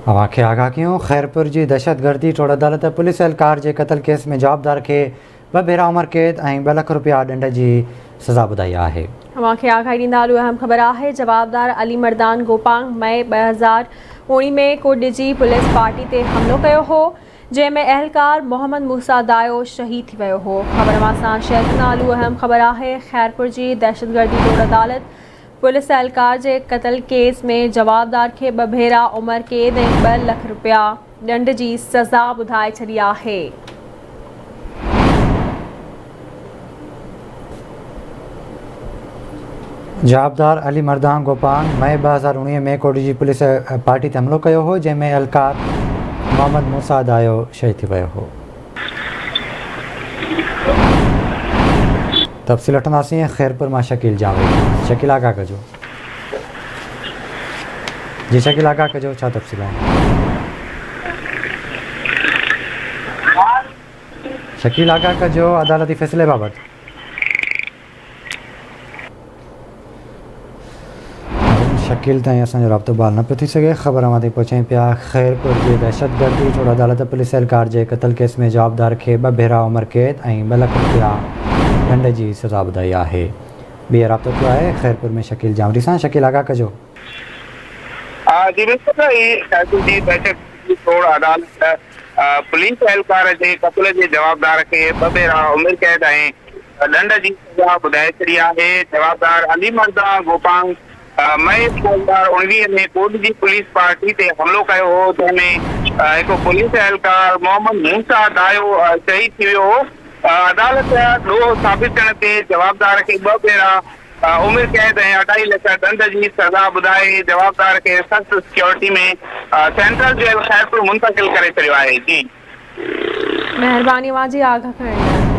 अवांखे आगाह कयूं। खैरपुर जी दहशतगर्दी टोड़ अदालत पुलिस एहलकार जे क़त्ल केस में जवाबदार खे 2 भेरा उमिरि कैद ऐं 2 लाख रुपया ॾंड जी सज़ा ॿुधाई आहे। अवांखे आगाही ॾींदा हलूं। अहम ख़बर आहे, जवाबदार अली मर्दान गोपांग मई 2019 में कुर्ड जी पुलिस पार्टी ते हमिलो कयो हो, जंहिंमें एहलकार मोहम्मद मूसा दायो शहीद थी वियो हो। ख़बर सां शेयर कंदा हलूं। अहम ख़बर आहे, खैरपुर जी दहशतगर्दी टोड़ अदालत पुलिस एहलकार जे क़त्ल केस में जवाबदार खे 2 भेरा उमिरि कैद ऐं 2 लाख रुपया ॾंड जी सज़ा ॿुधाए छॾी आहे। जवाबदार अली मर्दान गोपांग मई 2019 में कुर्ड जी पुलिस पार्टी ते हमिलो कयो हो, जंहिंमें एहलकार मोहम्मद मूसा दायो शहीद थी वियो हो। तफ़सील वठंदासीं खैरपुर मां शकील जावेद। शकील आगाह कजो। जी शकील आगाह कजो, छा तफ़सील आहे? शकील आगाह कजो अदालती फ़ैसिले बाबति। शकील ताईं असांजो राब्तो बहाल न पियो थी सघे। ख़बर अवां ताईं पहुचायूं पिया। खैरपुर जी दहशतगर्दी टोड़ अदालत पुलिस एहलकार जे क़त्ल केस में जवाबदार खे 2 भेरा उमिरि कैद ऐं 2 लाख रुपया ॾंड जी सज़ा ॿुधाई आहे। ॿिए राब्तो थियो आहे खैरपुर में शकील जामरी सां। शकील आगाह कजो। जी बिल्कुल, खैरपुर जी दहशतगर्दी टोड़ अदालत पुलिस एहलकार जे क़त्ल जे जवाबदार खे 2 भेरा उमिरि कैद ऐं ॾंड जी सज़ा ॿुधाए छॾी आहे। जवाबदार अली मर्दान गोपांग मई 2019 में कुर्द जी पुलिस पार्टी ते हमिलो कयो हो, जंहिंमें हिकु पुलिस एहलकार मोहम्मद मूसा दायो शहीद थी वियो हो। अदालत ॾोह साबित करण ते जवाबदार खे 2 भेरा उमिरि कैद ऐं 2.5 लाख ॾंड जी सज़ा ॿुधाए जवाबदार खे सख़्त सिक्योरिटी में सेंट्रल जेल खैरपुर मुंतक़िल करे छॾियो आहे। जी महिरबानी, जी आगाह करण।